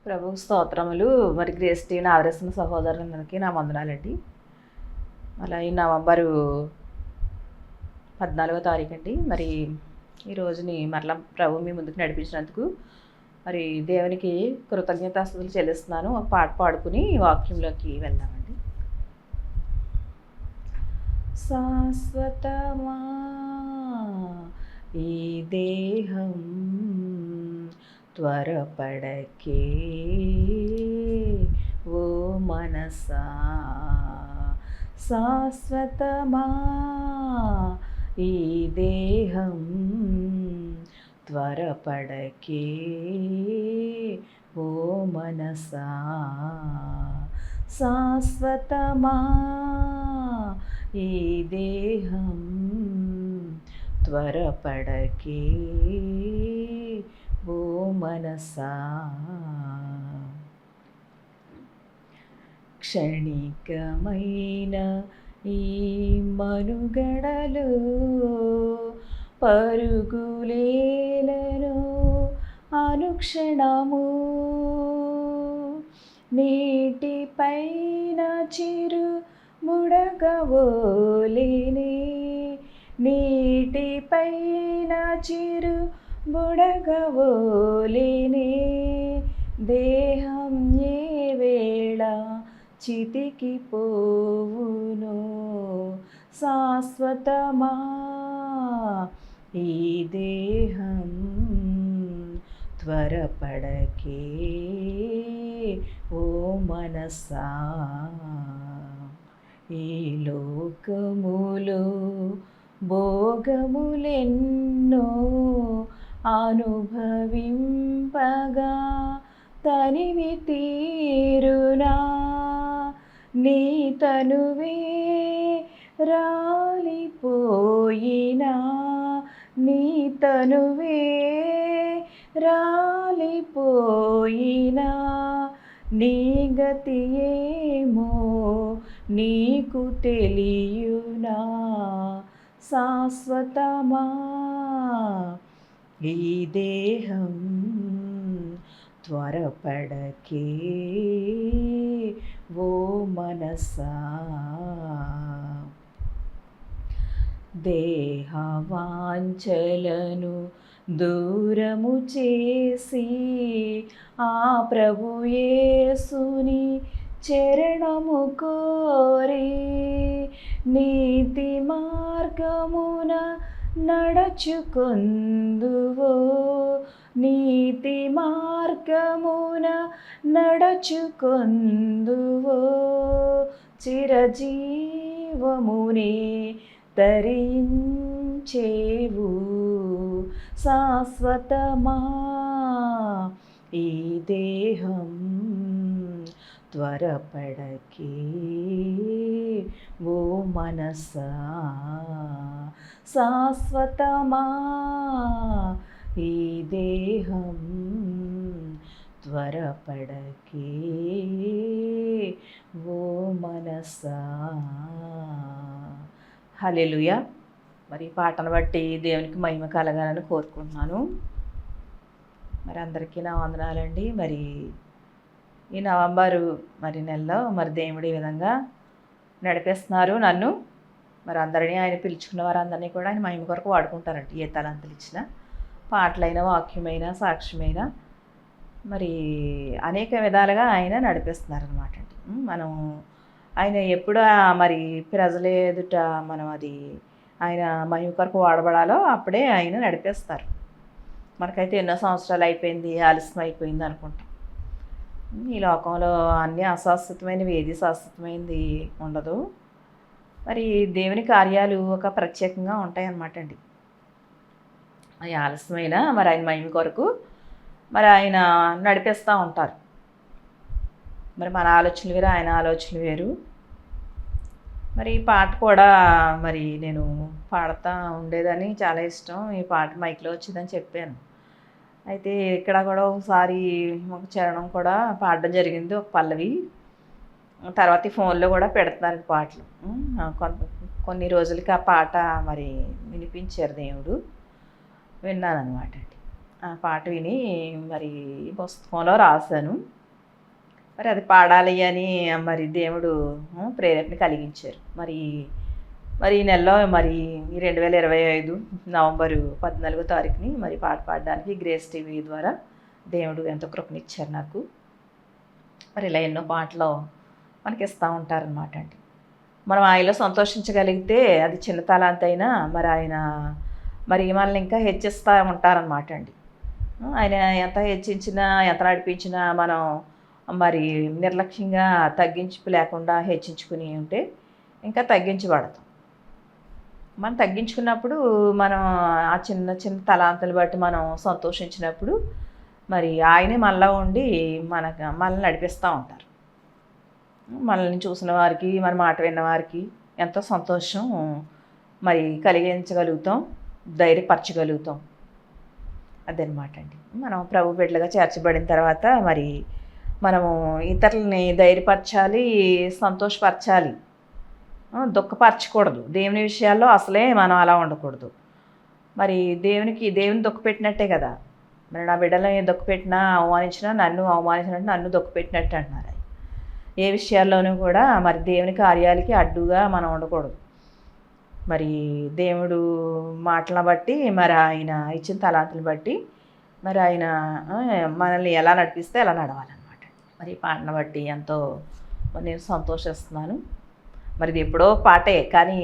ప్రభువు స్తోత్రములు. మరి గ్రేస్ టీవీని ఆదరిస్తున్న సహోదరులందరికీ నా వందనాలండి. అలా ఈ నవంబరు 14వ తారీఖు అండి. మరి ఈ రోజుని మరలా ప్రభు మీ ముందుకు నడిపించినందుకు మరి దేవునికి కృతజ్ఞతాస్తుతులు చెల్లిస్తున్నాను. ఒక పాట పాడుకుని వాక్యంలోకి వెళ్దామండి. శాశ్వతమా ఈ దేహం త్వరపడకే ఓ మనసా, శాశ్వతమా ఈ దేహం త్వరపడకే ఓ మనసా, శాశ్వతమా ఈ దేహం త్వరపడకే ఓ మనసా. క్షణికమైన ఈ మనుగడలో పరుగులేలను అనుక్షణము, నీటిపైన చిరు బుడగవోలేనే, నీటిపైన చిరు బుడగవోలేనే, దేహం ఏ వేళ చితికి పోవునో, శాశ్వతమా ఈ దేహం త్వరపడకే ఓ మనసా. ఈ లోకములో భోగములెన్నో అనుభవింపగా తనివి తీరునా, నీ తనువే రాలిపోయినా, నీ తనువే రాలిపోయినా, నీ గతి ఏమో నీకు తెలియునా, శాశ్వతమా ఈ దేహం త్వరపడకే ఓ మనసా. దేహవాంఛలను దూరము చేసి ఆ ప్రభు యేసుని చరణము కోరి నీతి మార్గమున నడచుకొందువో, నీతి మార్గమున నడచుకొందువో, చిరజీవమునే తరించేవు, శాశ్వతమా ఈ దేహం త్వరపడకే ఓ మనసా, శాశ్వతమా ఈ దేహం త్వరపడకే ఓ మనసా. హల్లెలూయా. మరి ఈ పాటను బట్టి దేవునికి మహిమ కలగాలని కోరుకుంటున్నాను. మరి అందరికీ నా వందనాలండి. మరి ఈ నవంబరు నెలలో మరి దేవుడు ఈ విధంగా నడిపిస్తున్నారు నన్ను. మరి అందరినీ ఆయన పిలుచుకున్న వారందరినీ కూడా ఆయన మహిమ కొరకు వాడుకుంటారంట. ఏ తలంతులు ఇచ్చినా, పాటలైన, వాక్యమైన, సాక్ష్యమైన, మరి అనేక విధాలుగా ఆయన నడిపిస్తున్నారనమాట అండి. మనం ఆయన ఎప్పుడు మరి ప్రజల ఎదుట మనం అది ఆయన మహిమ కొరకు వాడబడాలో అప్పుడే ఆయన నడిపిస్తారు. మనకైతే ఎన్నో సంవత్సరాలు అయిపోయింది, ఆలస్యం అయిపోయింది అనుకుంటాం. ఈ లోకంలో అన్నీ అశాశ్వతమైనవి, ఏది శాశ్వతమైనది ఉండదు. మరి దేవుని కార్యాలు ఒక ప్రత్యేకంగా ఉంటాయన్నమాట అండి. అవి ఆలస్యమైన మరి ఆయన మహిమ కొరకు మరి ఆయన నడిపిస్తూ ఉంటారు. మరి మన ఆలోచనలు వేరు, ఆయన ఆలోచనలు వేరు. మరి ఈ పాట కూడా మరి నేను పాడుతూ ఉండేదని, చాలా ఇష్టం. ఈ పాట మైక్లో వచ్చిందని చెప్పాను. అయితే ఇక్కడ కూడా ఒకసారి ఒక చరణం కూడా పాడడం జరిగింది, ఒక పల్లవి. తర్వాత ఈ ఫోన్లో కూడా పెడుతున్నారు పాటలు. కొన్ని రోజులకి ఆ పాట మరి వినిపించారు దేవుడు, విన్నానమాట అండి. ఆ పాట విని మరి పుస్తకంలో రాశాను. మరి అది పాడాలి అని మరి దేవుడు ప్రేరేపణ కలిగించారు. మరి మరి ఈ నెలలో మరి ఈ 2025 నవంబరు 14వ తారీఖుని మరి పాట పాడడానికి గ్రేస్ టీవీ ద్వారా దేవుడు ఎంతో కృపనిచ్చారు నాకు. మరి ఇలా ఎన్నో పాటలు మనకి ఇస్తూ ఉంటారనమాట అండి. మనం ఆయనలో సంతోషించగలిగితే అది చిన్న తలాంత అయినా మరి ఆయన మరి మనల్ని ఇంకా హెచ్చిస్తూ ఉంటారనమాట అండి. ఆయన ఎంత హెచ్చించినా ఎంత నడిపించినా మనం మరి నిర్లక్ష్యంగా తగ్గింపు లేకుండా హెచ్చించుకుని ఉంటే ఇంకా తగ్గించబడతాం. మనం తగ్గించుకున్నప్పుడు మనం ఆ చిన్న చిన్న తలాంతులు బట్టి మనం సంతోషించినప్పుడు మరి ఆయనే మనలో ఉండి మనల్ని నడిపిస్తూ ఉంటారు. మనల్ని చూసిన వారికి మన మాట విన్న వారికి ఎంతో సంతోషం మరి కలిగించగలుగుతాం, ధైర్యపరచగలుగుతాం. అదనమాట అండి. మనం ప్రభు బిడ్డలుగా చేర్చబడిన తర్వాత మరి మనము ఇతరులని ధైర్యపరచాలి, సంతోషపరచాలి, దుఃఖపరచకూడదు. దేవుని విషయాల్లో అసలే మనం అలా ఉండకూడదు. మరి దేవుని దుఃఖపెట్టినట్టే కదా. మరి నా బిడ్డలని దుఃఖపెట్టినా అవమానించినా నన్ను అవమానించినట్టు నన్ను దుఃఖపెట్టినట్టు అంటున్నారు. ఏ విషయాల్లోనూ కూడా మరి దేవుని కార్యాలకి అడ్డుగా మనం ఉండకూడదు. మరి దేవుడు మాటలను బట్టి మరి ఆయన ఇచ్చిన తలాంతులు బట్టి మరి ఆయన మనల్ని ఎలా నడిపిస్తే అలా నడవాలన్నమాట. మరి పాటను బట్టి ఎంతో నేను సంతోషిస్తున్నాను. మరి ఇది ఎప్పుడో పాటే కానీ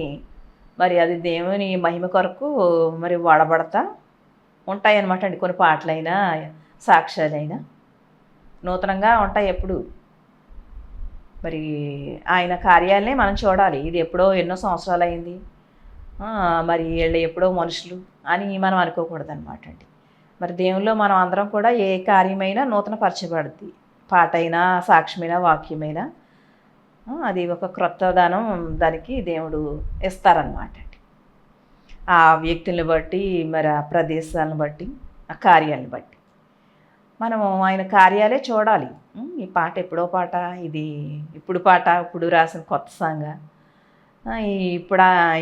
మరి అది దేవుని మహిమ కొరకు మరి వాడబడతా ఉంటాయి అన్నమాట అండి. కొన్ని పాటలైనా సాక్ష్యాలైనా నూతనంగా ఉంటాయి ఎప్పుడు. మరి ఆయన కార్యాలనే మనం చూడాలి. ఇది ఎప్పుడో ఎన్నో సంవత్సరాలు అయింది, మరి వీళ్ళు ఎప్పుడో మనుషులు అని మనం అనుకోకూడదు అనమాట అండి. మరి దేవుల్లో మనం అందరం కూడా ఏ కార్యమైనా నూతనపరచబడుద్ది. పాట అయినా సాక్ష్యమైనా వాక్యమైనా అది ఒక క్రొత్తదనం దానికి దేవుడు ఇస్తారనమాట అండి. ఆ వ్యక్తులను బట్టి మరి ఆ ప్రదేశాలను బట్టి ఆ కార్యాలను బట్టి మనము ఆయన కార్యాలే చూడాలి. ఈ పాట ఎప్పుడో పాట, ఇది ఇప్పుడు పాట, ఇప్పుడు రాసిన కొత్త సాంగ్,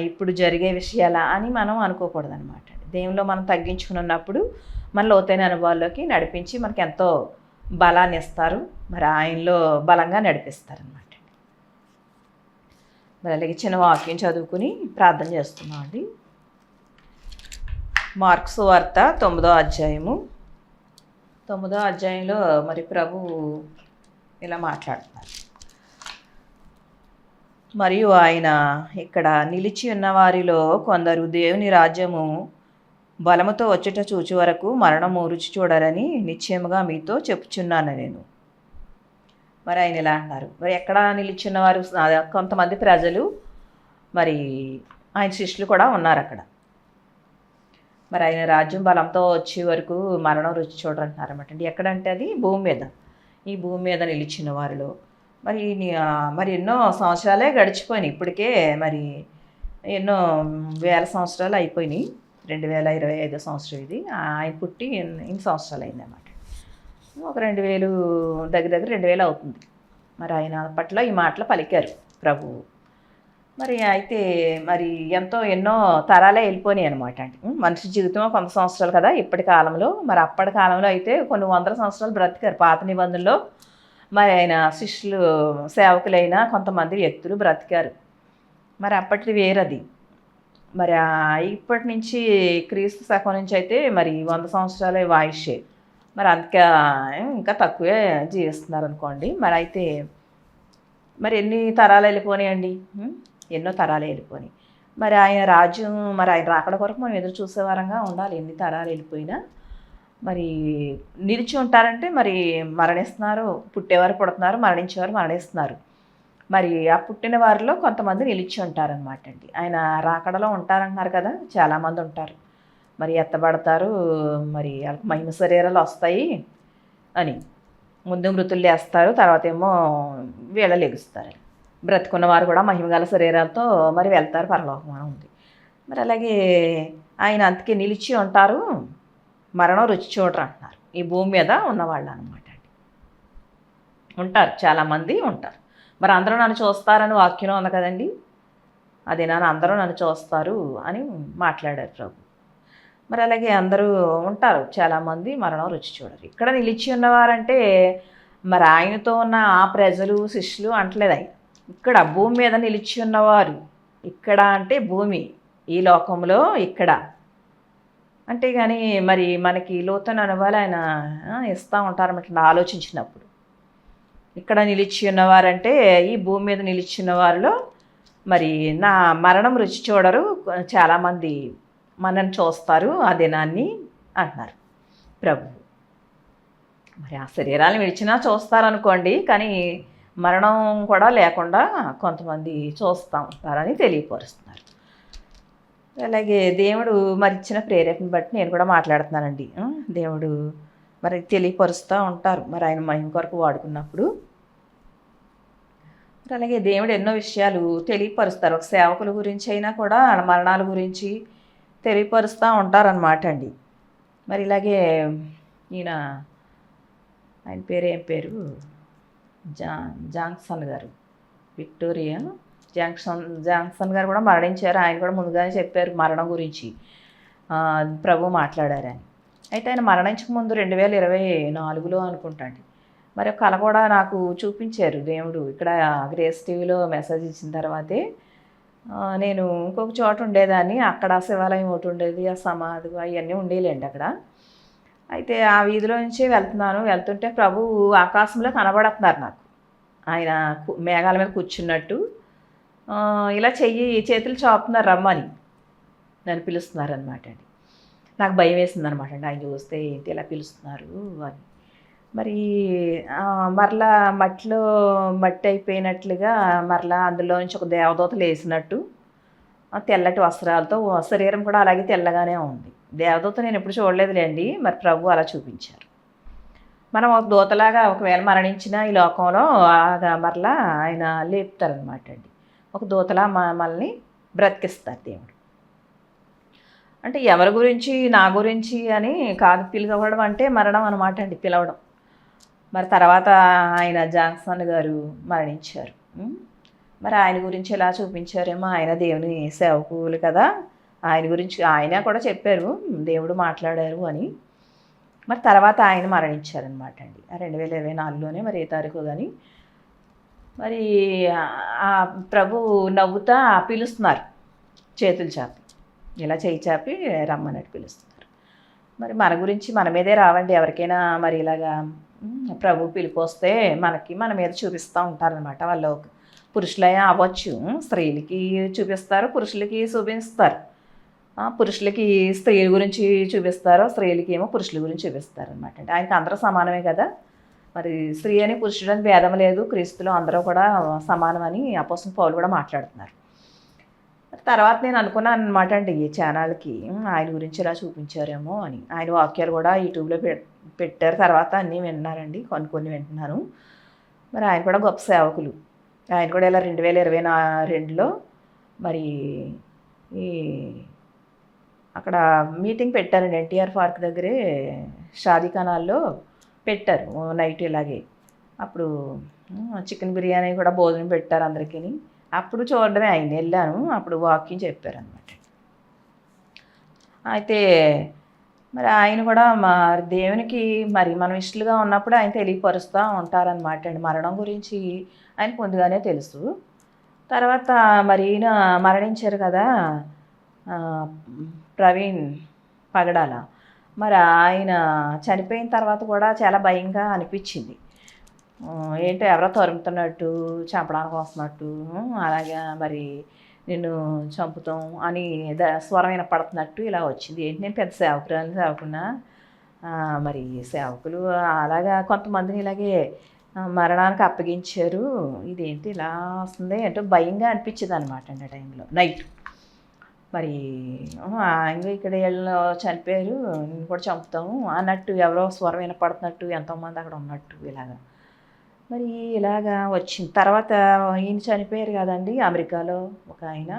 ఇప్పుడు జరిగే విషయాలా అని మనం అనుకోకూడదు అనమాట. దేవునిలో మనం తగ్గించుకుని ఉన్నప్పుడు మన లోతైన అనుభవాల్లోకి నడిపించి మనకి ఎంతో బలాన్ని ఇస్తారు. మరి ఆయనలో బలంగా నడిపిస్తారనమాట. మరి అలాగే చిన్న వాక్యం చదువుకుని ప్రార్థన చేస్తున్నామండి. మార్క్స్ వార్త 9వ అధ్యాయము 9వ అధ్యాయంలో మరి ప్రభు ఇలా మాట్లాడుతున్నారు. మరియు ఆయన ఇక్కడ నిలిచి ఉన్న వారిలో కొందరు దేవుని రాజ్యము బలముతో వచ్చుట చూచు వరకు మరణము రుచి చూడరని నిశ్చయముగా మీతో చెప్పుచున్నాను నేను. మరి ఆయన ఇలా అంటారు. మరి ఎక్కడ నిలిచిన్నవారు? కొంతమంది ప్రజలు మరి ఆయన శిష్యులు కూడా ఉన్నారు అక్కడ. మరి ఆయన రాజ్యం బలంతో వచ్చే వరకు మరణం రుచి చూడరంటున్నారు అన్నమాట అండి. ఎక్కడంటే అది భూమి మీద, ఈ భూమి మీద నిలిచిన వారిలో మరి ఎన్నో సంవత్సరాలే గడిచిపోయినాయి. ఇప్పటికే మరి ఎన్నో వేల సంవత్సరాలు అయిపోయినాయి. 2025 సంవత్సరం ఇది. ఆయన పుట్టి ఇన్ని సంవత్సరాలు అయిందన్నమాట. ఒక 2000 దగ్గర 2000 అవుతుంది. మరి ఆయన పట్ల ఈ మాటలు పలికారు ప్రభువు. మరి అయితే మరి ఎన్నో తరాలే వెళ్ళిపోయినాయి అనమాట అండి. మనిషి జీవితం కొంత సంవత్సరాలు కదా ఇప్పటి కాలంలో. మరి అప్పటి కాలంలో అయితే కొన్ని వందల సంవత్సరాలు బ్రతికారు. పాత నిబంధనలో మరి ఆయన శిష్యులు సేవకులైన కొంతమంది వ్యక్తులు బ్రతికారు. మరి అప్పటిది వేరది. మరి ఇప్పటి నుంచి క్రీస్తు శకం నుంచి అయితే మరి 100 సంవత్సరాలే వాయిషే. మరి ఇంకా తక్కువే జీవిస్తున్నారు అనుకోండి. మరి అయితే మరి ఎన్ని తరాలు వెళ్ళిపోయినాయండి? ఎన్నో తరాలు వెళ్ళిపోయినాయి. మరి ఆయన రాజ్యం మరి ఆయన రాకడ కొరకు మనం ఎదురు చూసేవారంగా ఉండాలి. ఎన్ని తరాలు వెళ్ళిపోయినా మరి నిలిచి ఉంటారంటే మరి మరణిస్తున్నారు. పుట్టేవారు పుడుతున్నారు, మరణించేవారు మరణిస్తున్నారు. మరి ఆ పుట్టిన వారిలో కొంతమంది నిలిచి ఉంటారనమాట అండి. ఆయన రాకడలో ఉంటారంటున్నారు కదా, చాలామంది ఉంటారు. మరి ఎత్తబడతారు, మరి వాళ్ళకి మహిమ శరీరాలు వస్తాయి అని. ముందు మృతులు లేస్తారు, తర్వాత ఏమో వీళ్ళ లెగుస్తారు. బ్రతుకున్న వారు కూడా మహిమగల శరీరాలతో మరి వెళ్తారు, పరలోకం ఉంది. మరి అలాగే ఆయన అంతకే నిలిచి ఉంటారు, మరణం రుచి చూడరు అంటున్నారు. ఈ భూమి మీద ఉన్నవాళ్ళు అనమాట అండి. ఉంటారు, చాలామంది ఉంటారు. మరి అందరూ నన్ను చూస్తారని వాక్యంలో ఉంది కదండి. అదే అందరూ నన్ను చూస్తారు అని మాట్లాడారు ప్రభు. మరి అలాగే అందరూ ఉంటారు చాలామంది మరణం రుచి చూడరు. ఇక్కడ నిలిచి ఉన్నవారంటే మరి ఆయనతో ఉన్న ఆ ప్రజలు శిష్యులు అంటలేదు ఆయన. ఇక్కడ భూమి మీద నిలిచి ఉన్నవారు, ఇక్కడ అంటే భూమి, ఈ లోకంలో ఇక్కడ అంటే కానీ మరి మనకి లోతైన అనుభవాలు ఆయన ఇస్తూ ఉంటారన్నమాట ఆలోచించినప్పుడు. ఇక్కడ నిలిచి ఉన్నవారంటే ఈ భూమి మీద నిలిచి ఉన్న వారిలో మరి నా మరణం రుచి చూడరు, చాలామంది మనని చూస్తారు ఆ దినాన్ని అంటున్నారు ప్రభు. మరి ఆ శరీరాలను విడిచినా చూస్తారనుకోండి, కానీ మరణం కూడా లేకుండా కొంతమంది చూస్తూ ఉంటారని తెలియపరుస్తున్నారు. అలాగే దేవుడు మరి ఇచ్చిన ప్రేరేపణ బట్టి నేను కూడా మాట్లాడుతున్నానండి. దేవుడు మరి తెలియపరుస్తూ ఉంటారు మరి ఆయన మహిమ కొరకు వాడుకున్నప్పుడు. అలాగే దేవుడు ఎన్నో విషయాలు తెలియపరుస్తారు. ఒక సేవకుల గురించి అయినా కూడా మరణాల గురించి తెలియపరుస్తూ ఉంటారన్నమాట అండి. మరి ఇలాగే ఈయన ఆయన పేరు ఏం పేరు జాన్సన్ గారు, విక్టోరియా జాన్సన్ గారు కూడా మరణించారు. ఆయన కూడా ముందుగానే చెప్పారు మరణం గురించి ప్రభు మాట్లాడారని. అయితే ఆయన మరణించక ముందు 2024లో అనుకుంటాండి మరి కళ కూడా నాకు చూపించారు దేవుడు. ఇక్కడ గ్రేస్ టీవీలో మెసేజ్ ఇచ్చిన తర్వాతే నేను ఇంకొక చోట ఉండేదాన్ని, అక్కడ శివాలయం ఒకటి ఉండేది, ఆ సమాధి అవన్నీ ఉండేలేండి అక్కడ. అయితే ఆ వీధిలో నుంచి వెళ్తుంటే ప్రభు ఆకాశంలో కనబడుతున్నారు నాకు. ఆయన మేఘాల మీద కూర్చున్నట్టు ఇలా చేతులు చాపుతున్నారు రమ్మని నన్ను పిలుస్తున్నారనమాట అండి. నాకు భయం వేసింది అనమాట అండి ఆయన చూస్తే ఏంటి ఇలా పిలుస్తున్నారు అని. మరి మరలా మట్టి అయిపోయినట్లుగా మరలా అందులో నుంచి ఒక దేవదూత లేసినట్టు తెల్లటి వస్త్రాలతో, శరీరం కూడా అలాగే తెల్లగానే ఉంది. దేవదూత నేను ఎప్పుడు చూడలేదులేండి, మరి ప్రభు అలా చూపించారు. మనం ఒక దూతలాగా ఒకవేళ మరణించిన ఈ లోకంలో మరలా ఆయన లేపుతారనమాట అండి. ఒక దూతలా మనల్ని బ్రతికిస్తారు దేవుడు. అంటే ఎవరి గురించి, నా గురించి అని కాదు పిలవడం అంటే మరణం అనమాట అండి, పిలవడం. మరి తర్వాత ఆయన జాన్సన్ గారు మరణించారు. మరి ఆయన గురించి ఎలా చూపించారేమో, ఆయన దేవుని సేవకులు కదా, ఆయన గురించి ఆయన కూడా చెప్పారు దేవుడు మాట్లాడారు అని. మరి తర్వాత ఆయన మరణించారనమాట అండి 2024లోనే మరి ఏ తారీఖు కానీ. మరి ఆ ప్రభు నవ్వుతా పిలుస్తున్నారు, చేతులు చాపి ఇలా చేయి చాపి రమ్మన్నట్టు పిలుస్తున్నారు. మరి మన గురించి మన మీదే రావండి ఎవరికైనా మరి ఇలాగా ప్రభు పిలుపు వస్తే మన మీద చూపిస్తూ ఉంటారనమాట. వాళ్ళు పురుషులైనా అవ్వచ్చు, స్త్రీలకి చూపిస్తారు, పురుషులకి చూపిస్తారు. పురుషులకి స్త్రీల గురించి చూపిస్తారు, స్త్రీలకి ఏమో పురుషుల గురించి చూపిస్తారు అనమాట. అంటే ఆయనకి అందరూ సమానమే కదా. మరి స్త్రీ అని పురుషుడు అని భేదం లేదు, క్రీస్తులో అందరూ కూడా సమానమని అపోస్తలుడు పౌలు కూడా మాట్లాడుతున్నారు. తర్వాత నేను అనుకున్నాను అనమాట అండి, ఈ ఛానల్కి ఆయన గురించి ఇలా చూపించారేమో అని. ఆయన వాక్యాలు కూడా యూట్యూబ్లో పెట్టారు. తర్వాత అన్నీ విన్నారండి, కొన్ని వింటున్నాను. మరి ఆయన కూడా గొప్ప సేవకులు. ఆయన కూడా ఇలా 2022లో మరి ఈ అక్కడ మీటింగ్ పెట్టారండి, ఎన్టీఆర్ పార్క్ దగ్గరే షాదీఖానాల్లో పెట్టారు నైట్. ఇలాగే అప్పుడు చికెన్ బిర్యానీ కూడా భోజనం పెట్టారు అందరికీ. అప్పుడు చూడడమే, ఆయన వెళ్ళాను, అప్పుడు వాకింగ్ చెప్పారనమాట. అయితే మరి ఆయన కూడా దేవునికి మరి మనం ఇష్టలుగా ఉన్నప్పుడు ఆయన తెలియపరుస్తూ ఉంటారనమాట అండి. మరణం గురించి ఆయన ముందుగానే తెలుసు. తర్వాత మరి ఈయన మరణించారు కదా ప్రవీణ్ పగడాల. మరి ఆయన చనిపోయిన తర్వాత కూడా చాలా భయంగా అనిపించింది. ఏంటో ఎవరో తరుముతున్నట్టు, చంపడానికి వస్తున్నట్టు, అలాగే మరి నిన్ను చంపుతాం అని స్వరం వినపడుతున్నట్టు ఇలా వచ్చింది. ఏంటి నేను పెద్ద సేవకున్నా మరి సేవకులు అలాగా కొంతమందిని ఇలాగే మరణానికి అప్పగించారు, ఇదేంటి ఇలా వస్తుంది ఏంటో భయంగా అనిపించింది అనమాట అండి ఆ టైంలో నైట్. మరి ఆయన ఇక్కడ వీళ్ళు చనిపోయారు, నేను కూడా చంపుతాము అన్నట్టు ఎవరో స్వరం వినపడుతున్నట్టు, ఎంతోమంది అక్కడ ఉన్నట్టు ఇలాగా. మరి ఇలాగా వచ్చిన తర్వాత ఈయన చనిపోయారు కదండి అమెరికాలో ఒక ఆయన,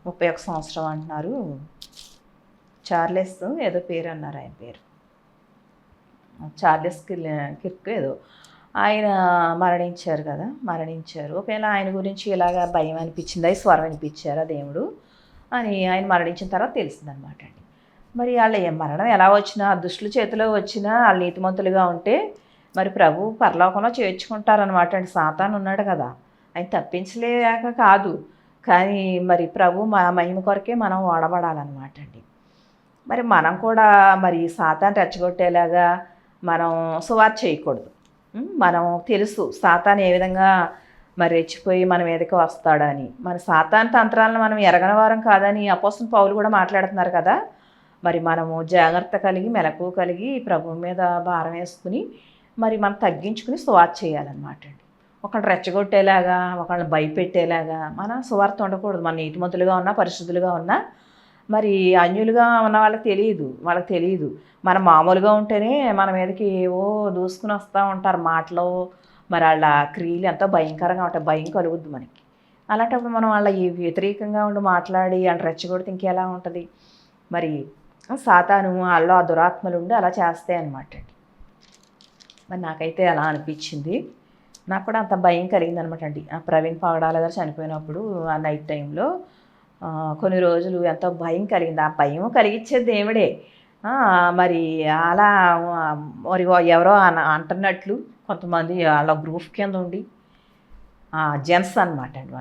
31 సంవత్సరం అంటున్నారు, చార్లెస్ ఏదో పేరు అన్నారు, ఆయన పేరు చార్లెస్ కిర్క్ ఏదో. ఆయన మరణించారు కదా, మరణించారు. ఒకవేళ ఆయన గురించి ఇలాగా భయం అనిపించింది, స్వరం అనిపించారా దేవుడు అని ఆయన మరణించిన తర్వాత తెలిసిందనమాట అండి. మరి వాళ్ళ మరణం ఎలా వచ్చినా దుష్టుల చేతిలో వచ్చినా వాళ్ళు నీతిమంతులుగా ఉంటే మరి ప్రభు పరలోకంలో చేర్చుకుంటారనమాట అండి. సాతాను ఉన్నాడు కదా, ఆయన తప్పించలేక కాదు, కానీ మరి ప్రభు మా మహిమ కొరకే మనం వాడబడాలన్నమాట అండి. మరి మనం కూడా మరి సాతాను రెచ్చగొట్టేలాగా మనం సువార్త చేయకూడదు. మనం తెలుసు సాతాను ఏ విధంగా మరి రెచ్చిపోయి మన మీదకి వస్తాడని. మన సాతాను తంత్రాలను మనం ఎరగని వారం కాదని అపోస్తలుడు పౌలు కూడా మాట్లాడుతున్నారు కదా. మరి మనము జాగ్రత్త కలిగి మెలకువ కలిగి ప్రభు మీద భారం వేసుకుని మరి మనం తగ్గించుకుని సువార్త చేయాలన్నమాట అండి. ఒకళ్ళు రెచ్చగొట్టేలాగా ఒకళ్ళని భయపెట్టేలాగా మన సువార్త ఉండకూడదు. మన నీతిమంతులుగా ఉన్నా పరిశుద్ధులుగా ఉన్నా మరి అన్యులుగా ఉన్న వాళ్ళకి తెలియదు. మనం మామూలుగా ఉంటేనే మన మీదకి ఏవో దూసుకుని వస్తూ ఉంటారు మాటలు. మరి వాళ్ళ క్రియలు ఎంతో భయంకరంగా ఉంటాయి, భయం కలుగుద్ది మనకి. అలాంటప్పుడు మనం వాళ్ళ ఈ వ్యతిరేకంగా ఉండి మాట్లాడి వాళ్ళు రెచ్చగొడితే ఇంకెలా ఉంటుంది. మరి సాతాను వాళ్ళలో ఆ దురాత్మలు ఉండి అలా చేస్తాయి అన్నమాట అండి. మరి నాకైతే అలా అనిపించింది. నాకు కూడా అంత భయం కలిగింది అనమాట అండి. ఆ ప్రవీణ్ పగడాల గారు చనిపోయినప్పుడు ఆ నైట్ టైంలో కొన్ని రోజులు ఎంతో భయం కలిగింది. ఆ భయం కలిగించేది దేవుడే. మరి అలా మరి ఎవరో అంటున్నట్లు కొంతమంది వాళ్ళ గ్రూప్ కింద ఉండి జెంట్స్ అనమాట అండి,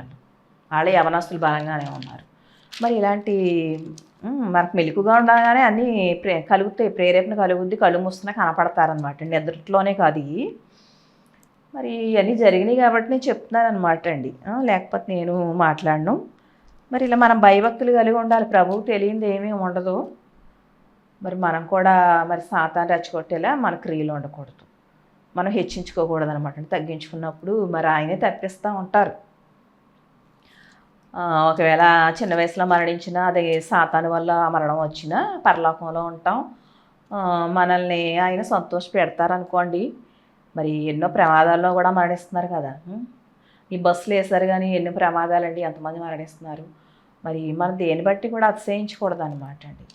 వాళ్ళే యవనస్తులు బలంగానే ఉన్నారు. మరి ఇలాంటి మనకు మెలకుగా ఉండగానే అన్నీ కలుగుతాయి, ప్రేరేపణ కలుగుద్ది, కళ్ళు మూస్తున్నా కనపడతారనమాట అండి. నిద్రలోనే కాదు ఇవి. మరి ఇవన్నీ జరిగినాయి కాబట్టి నేను చెప్తున్నాను అనమాట అండి, లేకపోతే నేను మాట్లాడను. మరి ఇలా మనం భయభక్తులు కలిగి ఉండాలి. ప్రభువు తెలియంది ఏమీ ఉండదు. మరి మనం కూడా మరి సాతాను రెచ్చగొట్టేలా మన క్రియలు ఉండకూడదు, మనం హెచ్చించుకోకూడదు అనమాట అండి. తగ్గించుకున్నప్పుడు మరి ఆయనే తప్పిస్తూ ఉంటారు. ఒకవేళ చిన్న వయసులో మరణించినా అది సాతాను వల్ల మరణం వచ్చినా పరలోకంలో ఉంటాం. మనల్ని ఆయన సంతోష పెడతారనుకోండి. మరి ఎన్నో ప్రమాదాల్లో కూడా మరణిస్తున్నారు కదా. ఈ బస్సులు వేసారు కానీ ఎన్నో ప్రమాదాలండి, ఎంతమంది మరణిస్తున్నారు. మరి మనం దేన్ని బట్టి కూడా అతిశయించకూడదు అనమాట అండి.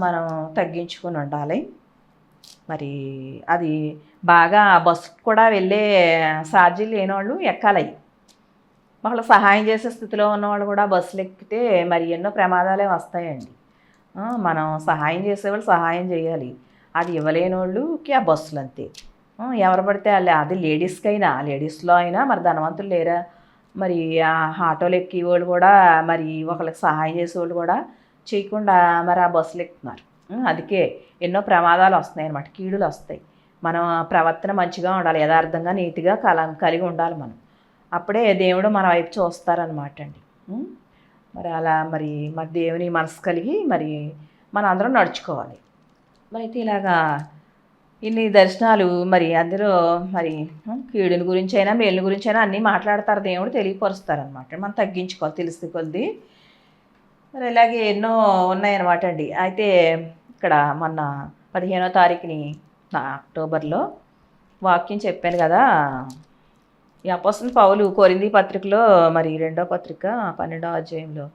మనం తగ్గించుకొని ఉండాలి. మరి అది బాగా బస్సుకు కూడా వెళ్ళే ఛార్జీలు లేనివాళ్ళు ఎక్కాలి. వాళ్ళు సహాయం చేసే స్థితిలో ఉన్నవాళ్ళు కూడా బస్సులు ఎక్కితే మరి ఎన్నో ప్రమాదాలే వస్తాయండి. మనం సహాయం చేసేవాళ్ళు సహాయం చేయాలి. అది ఇవ్వలేని వాళ్ళకి ఆ బస్సులు అంతే. ఎవరు పడితే వాళ్ళు, అది లేడీస్లో అయినా మరి ధనవంతులు లేరా, మరి ఆ ఆటోలు ఎక్కేవాళ్ళు కూడా మరి ఒకళ్ళకి సహాయం చేసేవాళ్ళు కూడా చేయకుండా మరి ఆ బస్సులు ఎక్కుతున్నారు. అందుకే ఎన్నో ప్రమాదాలు వస్తున్నాయి అన్నమాట, కీడులు వస్తాయి. మనం ప్రవర్తన మంచిగా ఉండాలి, యథార్థంగా నీతిగా కలిగి ఉండాలి మనం. అప్పుడే దేవుడు మన వైపు చూస్తారనమాట అండి. మరి అలా మరి దేవుని మనసు కలిగి మరి మనం అందరం నడుచుకోవాలి. మరి అయితే ఇలాగా ఇన్ని దర్శనాలు మరి అందులో మరి కీడుని గురించి అయినా మేలుని గురించి అయినా అన్నీ మాట్లాడతారు, దేవుడు తెలియపరుస్తారనమాట. మనం తగ్గించుకోవాలి తెలిసి కొద్ది. మరి ఇలాగే ఎన్నో ఉన్నాయన్నమాట అండి. అయితే ఇక్కడ మొన్న 15వ తారీఖుని అక్టోబర్లో వాక్యం చెప్పాను కదా. ఈ అపోస్తలుడు పౌలు కొరింథీ పత్రికలో మరి 2వ పత్రిక 12వ అధ్యాయంలో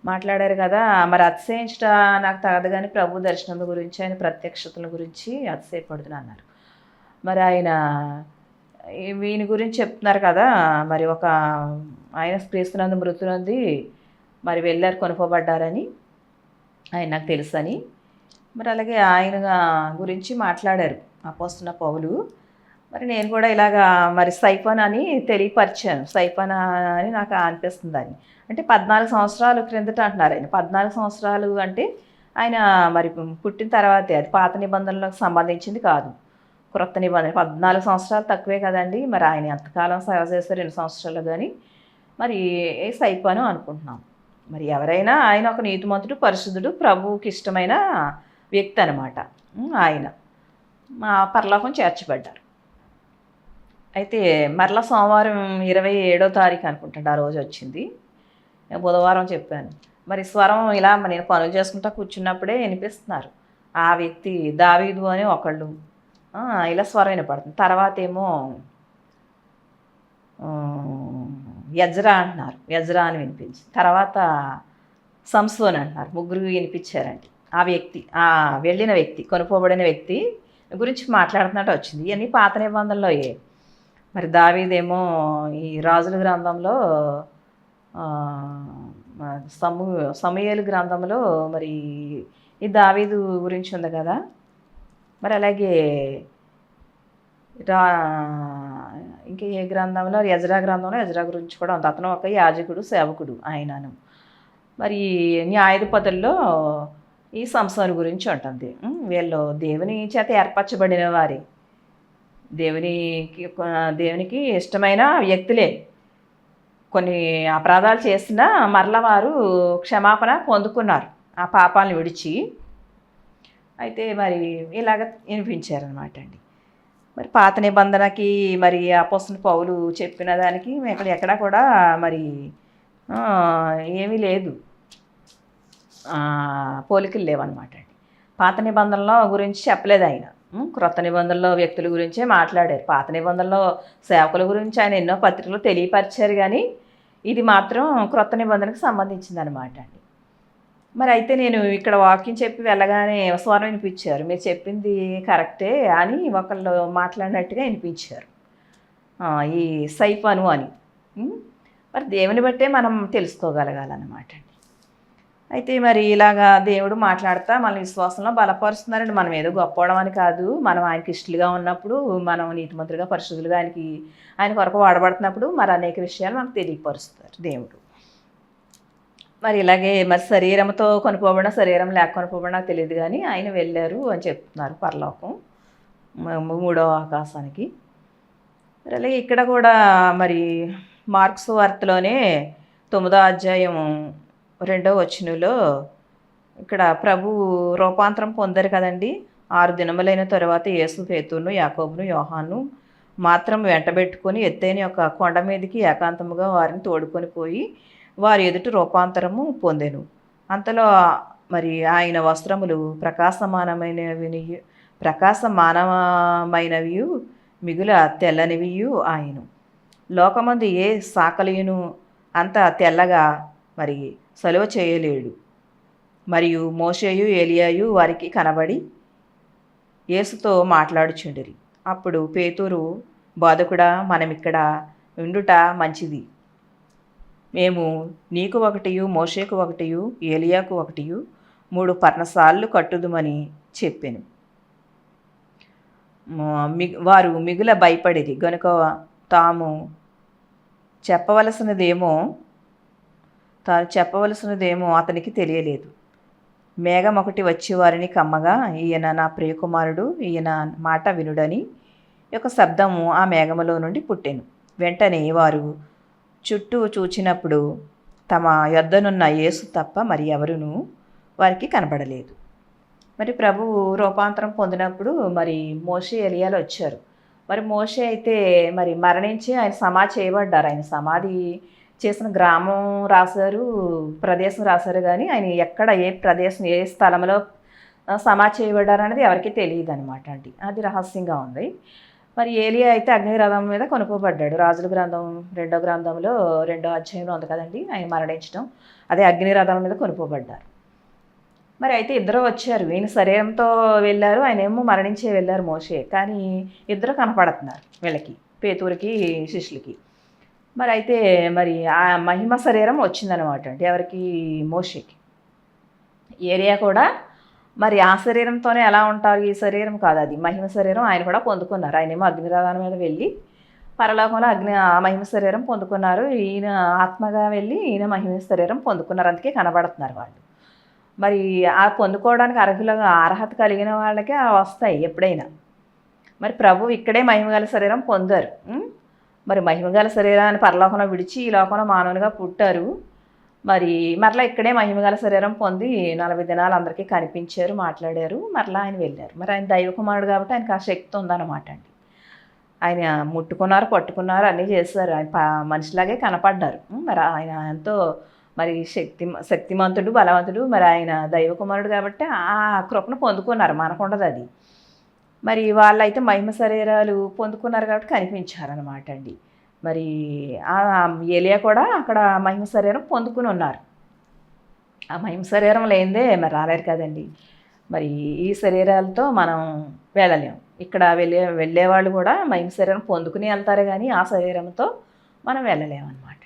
మాట్లాడారు కదా. మరి అతిశయించుట నాకు తగదు కానీ ప్రభు దర్శనముల గురించి ఆయన ప్రత్యక్షతల గురించి అతిశయపడుతున్నా అన్నారు. మరి ఆయన వీని గురించి చెప్తున్నారు కదా. మరి ఒక ఆయన క్రీస్తునందు మృతునంది మరి వెళ్ళారు, కొనుక్కోబడ్డారని ఆయన నాకు తెలుసని. మరి అలాగే ఆయన గురించి మాట్లాడారు అపోస్తలుడు పౌలు. మరి నేను కూడా ఇలాగా మరి సైఫన్ అని తెలియపరిచాను. సైఫన్ అని నాకు అనిపిస్తుంది అని. అంటే 14 సంవత్సరాలు క్రిందట అంటున్నారు ఆయన. 14 సంవత్సరాలు అంటే ఆయన మరి పుట్టిన తర్వాతే, అది పాత నిబంధనలకు సంబంధించింది కాదు, క్రొత్త నిబంధన. 14 సంవత్సరాలు తక్కువే కదండి. మరి ఆయన ఎంతకాలం సేవ చేస్తారు, 2 సంవత్సరాలు కానీ మరి సైఫను అనుకుంటున్నాం. మరి ఎవరైనా ఆయన ఒక నీతిమంతుడు, పరిశుద్ధుడు, ప్రభువుకి ఇష్టమైన వ్యక్తి అనమాట. ఆయన మా పరలోకం చేర్చబడ్డారు. అయితే మరలా సోమవారం 27వ తారీఖు అనుకుంటాడు ఆ రోజు వచ్చింది. బుధవారం చెప్పాను. మరి స్వరం ఇలా నేను పనులు చేసుకుంటా కూర్చున్నప్పుడే వినిపిస్తున్నారు. ఆ వ్యక్తి దావీదు అని ఒకళ్ళు ఇలా స్వరం వినపడుతుంది. తర్వాత ఏమో యజ్రా అంటున్నారు, యజ్రా అని వినిపించింది. తర్వాత సంసోన్ అంటున్నారు. ముగ్గురు వినిపించారండి. ఆ వ్యక్తి, వెళ్ళిన వ్యక్తి, కొనుక్కోబడిన వ్యక్తి గురించి మాట్లాడుతున్నట్టు వచ్చింది. ఇవన్నీ పాత నిబంధనలోయే. మరి దావీదేమో ఈ రాజుల గ్రంథంలో సమూయేలు గ్రంథంలో మరి ఈ దావీదు గురించి ఉంది కదా. మరి అలాగే రా ఇంకా ఏ గ్రంథంలో, ఎజ్రా గ్రంథంలో ఎజ్రా గురించి కూడా ఉంది. అతను ఒక యాజకుడు, సేవకుడు ఆయనను. మరి న్యాయాధిపతుల్లో ఈ సంసోను గురించి ఉంటుంది. వీళ్ళు దేవుని చేత ఏర్పరచబడిన వారే, దేవునికి ఇష్టమైన వ్యక్తులే. కొన్ని అపరాధాలు చేసినా మరల వారు క్షమాపణ పొందుకున్నారు ఆ పాపాలను విడిచి. అయితే మరి ఇలాగ వినిపించారనమాట అండి. మరి పాత నిబంధనకి మరి అపోస్తలుడు పౌలు చెప్పిన దానికి ఎక్కడా కూడా మరి ఏమీ లేదు, పోలికలు లేవన్నమాట అండి. పాత నిబంధనలో గురించి చెప్పలేదు ఆయన. క్రొత్త నిబంధనలో వ్యక్తుల గురించే మాట్లాడారు. పాత నిబంధనలో సేవకుల గురించి ఆయన ఎన్నో పత్రికలు తెలియపరిచారు, కానీ ఇది మాత్రం క్రొత్త నిబంధనకు సంబంధించింది అనమాట అండి. మరి అయితే నేను ఇక్కడ వాక్యం చెప్పి వెళ్ళగానే స్వరం వినిపించారు, మీరు చెప్పింది కరెక్టే అని ఒకళ్ళు మాట్లాడినట్టుగా వినిపించారు, ఈ సైఫను అని. మరి దేవుని బట్టే మనం తెలుసుకోగలగాలన్నమాట అండి. అయితే మరి ఇలాగా దేవుడు మాట్లాడుతూ మన విశ్వాసంలో బలపరుస్తున్నారండి. మనం ఏదో గొప్పవడం అని కాదు, మనం ఆయనకి ఇష్టలుగా ఉన్నప్పుడు, మనం నీతిమంతులుగా పరిశుద్ధులుగా ఆయన కొరకు వాడబడుతున్నప్పుడు మరి అనేక విషయాలు మనకు తెలియపరుస్తారు దేవుడు. మరి ఇలాగే మరి శరీరంతో కొనుక్కోబడిన, శరీరం లేక కొనుక్కోబడినా తెలియదు, కానీ ఆయన వెళ్ళారు అని చెప్తున్నారు పరలోకం, మూడవ ఆకాశానికి. మరి అలాగే ఇక్కడ కూడా మరి మార్క్స్ వార్తలోనే 9వ అధ్యాయం 2వ వచనంలో ఇక్కడ ప్రభు రూపాంతరం పొందారు కదండి. 6 దినములైన తర్వాత యేసు పేతురును, యాకోబును, యోహాను మాత్రం వెంటబెట్టుకొని ఎత్తైన యొక్క కొండ మీదకి ఏకాంతముగా వారిని తోడుకొని పోయి వారి ఎదుట రూపాంతరము పొందెను. అంతలో మరి ఆయన వస్త్రములు ప్రకాశమానమైనవి మిగుల తెల్లనివియు ఆయన. లోకమందు ఏ సాకలియును అంత తెల్లగా మరి సలువ చేయలేడు. మరియు మోషేయు ఏలియాయు వారికి కనబడి యేసుతో మాట్లాడుచుండిరి. అప్పుడు పేతురు, బోధకుడా, మనమిక్కడ ఉండుట మంచిది. మేము నీకు ఒకటియు, మోషేకు ఒకటియు, ఏలియాకు ఒకటియు 3 పర్ణశాలలు కట్టుదుమని చెప్పాను. వారు మిగుల భయపడిరి గనుక తాను చెప్పవలసినదేమో అతనికి తెలియలేదు. మేఘం ఒకటి వచ్చి వారిని కమ్మగా, ఈయన నా ప్రియకుమారుడు, ఈయన మాట వినుడని ఒక శబ్దము ఆ మేఘములో నుండి పుట్టెను. వెంటనే వారు చుట్టూ చూచినప్పుడు తమ యొద్దనున్న యేసు తప్ప మరి ఎవరునూ వారికి కనబడలేదు. మరి ప్రభువు రూపాంతరం పొందినప్పుడు మరి మోషే, ఎలియాలు వచ్చారు. మరి మోషే అయితే మరి మరణించి ఆయన సమాధి చేయబడ్డారు. ఆయన సమాధి చేసిన గ్రామం రాశారు, ప్రదేశం రాశారు, కానీ ఆయన ఎక్కడ, ఏ ప్రదేశం, ఏ స్థలంలో సమాధి చేయబడ్డారు అనేది ఎవరికీ తెలియదు అనమాట అండి. అది రహస్యంగా ఉంది. మరి ఏలియా అయితే అగ్నిరథం మీద కొనుక్కోబడ్డాడు. రాజుల గ్రంథం 2వ గ్రంథంలో 2వ అధ్యాయంలో ఉంది కదండి, ఆయన మరణించడం. అదే అగ్నిరథం మీద కొనుక్కోబడ్డారు. మరి అయితే ఇద్దరు వచ్చారు, ఈయన శరీరంతో వెళ్ళారు, ఆయన ఏమో మరణించే వెళ్ళారు మోషే. కానీ ఇద్దరు కనపడుతున్నారు వీళ్ళకి, పేతురుకి, శిష్యులకి. మరి అయితే మరి ఆ మహిమ శరీరం వచ్చిందనమాట అండి ఎవరికి, మోషేకి. ఏలియా కూడా మరి ఆ శరీరంతోనే ఎలా ఉంటారు, ఈ శరీరం కాదు, అది మహిమ శరీరం ఆయన కూడా పొందుకున్నారు. ఆయనేమో అగ్నిరథం మీద వెళ్ళి పరలోకంలో ఆ మహిమ శరీరం పొందుకున్నారు. ఈయన ఆత్మగా వెళ్ళి ఈయన మహిమ శరీరం పొందుకున్నారు. అందుకే కనబడుతున్నారు వాళ్ళు. మరి ఆ పొందుకోవడానికి అర్హత కలిగిన వాళ్ళకే వస్తాయి ఎప్పుడైనా. మరి ప్రభు ఇక్కడే మహిమగల శరీరం పొందారు. మరి మహిమగల శరీరాన్ని పరలోకంలో విడిచి ఈ లోకంలో మానవునిగా పుట్టారు. మరి మరలా ఇక్కడే మహిమగల శరీరం పొంది 40 దినాలు అందరికీ కనిపించారు, మాట్లాడారు, మరలా ఆయన వెళ్ళారు. మరి ఆయన దైవ కుమారుడు కాబట్టి ఆయనకు ఆ శక్తి ఉందన్నమాట అండి. ఆయన ముట్టుకున్నారు, పట్టుకున్నారు, అన్నీ చేశారు. ఆయన మనిషిలాగే కనపడ్డారు. మరి ఆయన ఎంతో మరి శక్తిమంతుడు, బలవంతుడు. మరి ఆయన దైవ కుమారుడు కాబట్టి ఆ కృపను పొందుకున్నారు, మనకుండదు అది. మరి వాళ్ళైతే మహిమ శరీరాలు పొందుకున్నారు కాబట్టి కనిపించారనమాట అండి. మరి ఏలియా కూడా అక్కడ మహిమ శరీరం పొందుకుని ఉన్నారు. ఆ మహిమ శరీరం లేనిదే మరి రాలేరు కదండి. మరి ఈ శరీరాలతో మనం వెళ్ళలేము. ఇక్కడ వెళ్ళేవాళ్ళు కూడా మహిమ శరీరం పొందుకుని వెళ్తారు, కానీ ఆ శరీరంతో మనం వెళ్ళలేము అనమాట.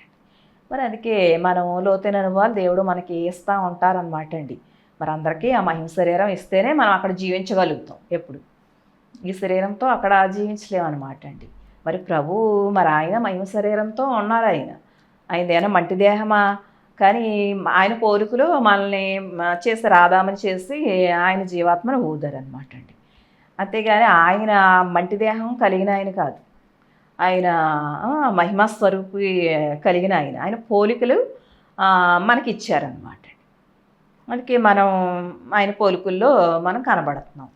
మరి అందుకే మనం లోతైన అనుభవాలు దేవుడు మనకి ఇస్తూ ఉంటారనమాట అండి. మరి అందరికీ ఆ మహిమ శరీరం ఇస్తేనే మనం అక్కడ జీవించగలుగుతాం. ఎప్పుడు ఈ శరీరంతో అక్కడ జీవించలేమన్నమాట అండి. మరి ప్రభువు మరి ఆయన మహిమ శరీరంతో ఉన్నారు. ఆయనదేమైనా మట్టి దేహమా? కానీ ఆయన పోలికలో మనల్ని చేసి రాదామని చేసి ఆయన జీవాత్మను ఊదారనమాట అండి. అంతేగాని ఆయన మట్టి దేహం కలిగిన ఆయన కాదు. ఆయన మహిమా స్వరూపి కలిగిన ఆయన పోలికలు మనకిచ్చారనమాట. అందుకే మనం ఆయన పోలికల్లో మనం కనబడుతున్నాం.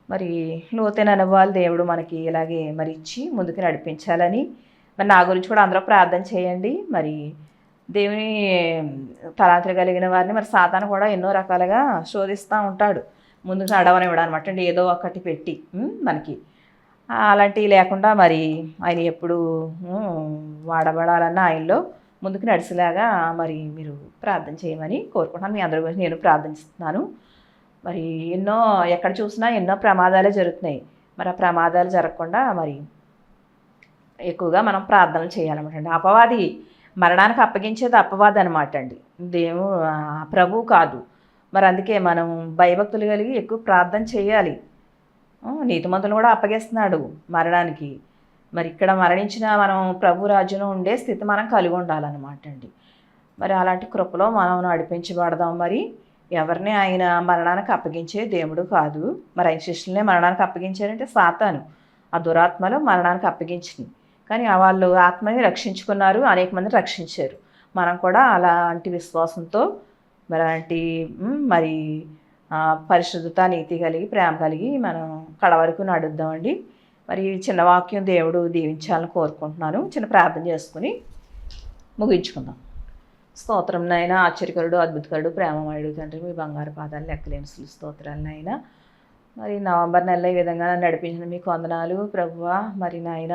మరి లోతైన అనుభవాలు దేవుడు మనకి ఇలాగే మరి ఇచ్చి ముందుకు నడిపించాలని మరి నా గురించి కూడా అందరూ ప్రార్థన చేయండి. మరి దేవుని తలాంతులు కలిగిన వారిని మరి సాతాను కూడా ఎన్నో రకాలుగా శోధిస్తూ ఉంటాడు. ముందుకు నడవనివ్వడం అనమాట అండి, ఏదో ఒకటి పెట్టి మనకి అలాంటివి లేకుండా మరి ఆయన ఎప్పుడు వాడబడాలన్న ఆయనలో ముందుకు నడిచేలాగా మరి మీరు ప్రార్థన చేయమని కోరుకుంటున్నాను. మీ అందరి గురించి నేను ప్రార్థిస్తున్నాను. మరి ఎన్నో ఎక్కడ చూసినా ఎన్నో ప్రమాదాలే జరుగుతున్నాయి. మరి ఆ ప్రమాదాలు జరగకుండా మరి ఎక్కువగా మనం ప్రార్థనలు చేయాలన్నమాట అండి. అపవాది మరణానికి అప్పగించేది అపవాది అనమాట అండి, ప్రభువు కాదు. మరి అందుకే మనం భయభక్తులు కలిగి ఎక్కువ ప్రార్థన చేయాలి. నీతిమంతులు కూడా అప్పగిస్తున్నాడు మరణానికి. మరి ఇక్కడ మరణించిన మనం ప్రభు రాజ్యంలో ఉండే స్థితి మనం కలిగి ఉండాలన్నమాట అండి. మరి అలాంటి కృపలో మనం నడిపించబడదాం. మరి ఎవరిని ఆయన మరణానికి అప్పగించే దేవుడు కాదు. మరి ఆయన శిష్యులనే మరణానికి అప్పగించారంటే సాతాను, ఆ దురాత్మలు మరణానికి అప్పగించింది. కానీ వాళ్ళు ఆత్మని రక్షించుకున్నారు, అనేక మందిని రక్షించారు. మనం కూడా అలాంటి విశ్వాసంతో మరి అలాంటి మరి పరిశుద్ధత, నీతి కలిగి, ప్రేమ కలిగి మనం కడ వరకు నడుద్దామండి. మరి చిన్న వాక్యం దేవుడు దీవించాలని కోరుకుంటున్నాను. చిన్న ప్రార్థన చేసుకుని ముగించుకుందాం. స్తోత్రం నాయన, ఆశ్చర్యకరుడు, అద్భుతకరుడు, ప్రేమమయుడు తండ్రి, మీ బంగారు పాదాలు లెక్కలేని స్తోత్రాలు నాయన. మరి నవంబర్ నెలలో ఈ విధంగా నడిపించిన మీకు వందనాలు ప్రభువా. మరి నాయన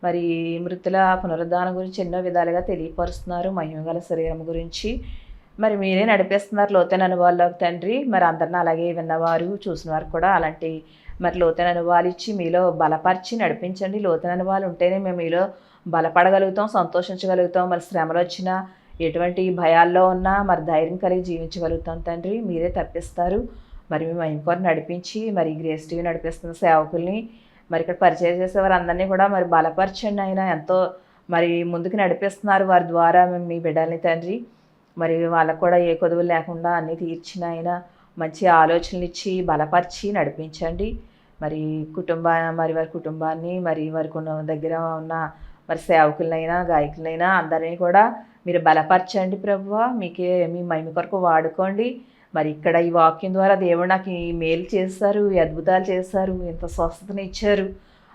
మరి మృతుల పునరుద్ధానం గురించి ఎన్నో విధాలుగా తెలియపరుస్తున్నారు. మహిమగల శరీరం గురించి మరి మీరే నడిపిస్తున్నారు లోతైన అనుభవాల్లోకి తండ్రి. మరి అందరిని అలాగే విన్నవారు చూసిన వారు కూడా అలాంటి మరి లోతైన అనుభవాలు ఇచ్చి మీలో బలపరిచి నడిపించండి. లోతైన అనుభవాలు ఉంటేనే మేము మీలో బలపడగలుగుతాం, సంతోషించగలుగుతాం. మరి శ్రమలు వచ్చినా, ఎటువంటి భయాల్లో ఉన్నా మరి ధైర్యం కలిగి జీవించగలుగుతాం తండ్రి. మీరే తప్పిస్తారు. మరి మేము ఇంకోటి నడిపించి మరి గ్రేస్ టీవీ నడిపిస్తున్న సేవకుల్ని మరి ఇక్కడ పరిచయం చేసేవారు అందరినీ కూడా మరి బలపరచండి. ఆయన ఎంతో మరి ముందుకు నడిపిస్తున్నారు వారి ద్వారా మేము మీ బిడ్డల్ని తండ్రి. మరి వాళ్ళకు కూడా ఏ కొదువులు లేకుండా అన్నీ తీర్చిన ఆయన మంచి ఆలోచనలు ఇచ్చి బలపరిచి నడిపించండి. మరి మరి వారి కుటుంబాన్ని మరి వారికి దగ్గర ఉన్న మరి సేవకులనైనా గాయకులైనా అందరినీ కూడా మీరు బలపరచండి ప్రభువా. మీకే మీ మహిమ కొరకు వాడుకోండి. మరి ఇక్కడ ఈ వాక్యం ద్వారా దేవుడు నాకు ఈ మేలు చేస్తారు, ఈ అద్భుతాలు చేస్తారు, ఇంత స్వస్థతని ఇచ్చారు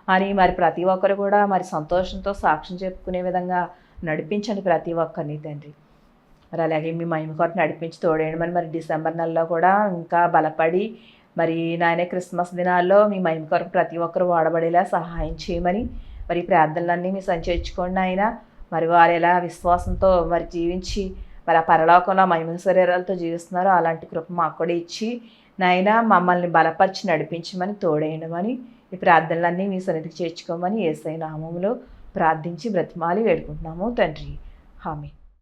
అని మరి ప్రతి ఒక్కరు కూడా మరి సంతోషంతో సాక్ష్యం చెప్పుకునే విధంగా నడిపించండి ప్రతి ఒక్కరిని తండ్రి. మరి అలాగే మీ మహిమ కొరకు నడిపించి తోడేయండి. మరి డిసెంబర్ నెలలో కూడా ఇంకా బలపడి మరి నాయన క్రిస్మస్ దినాల్లో మీ మహిమ కొరకు ప్రతి ఒక్కరు వాడబడేలా సహాయం చేయమని మరి ప్రార్థనలన్నీ మీ సంచేర్చుకోండి ఆయన. మరి వారు ఎలా విశ్వాసంతో మరి జీవించి మరి ఆ పరలోకంలో మహిమ శరీరాలతో జీవిస్తున్నారో అలాంటి కృప మాకు కూడా ఇచ్చి నాయన మమ్మల్ని బలపరిచి నడిపించమని తోడేయడమని ఈ ప్రార్థనలన్నీ మీ సన్నిధికి చేర్చుకోమని యేసయ్య నామములో ప్రార్థించి బ్రతిమాలి వేడుకుంటున్నాము తండ్రి. ఆమేన్.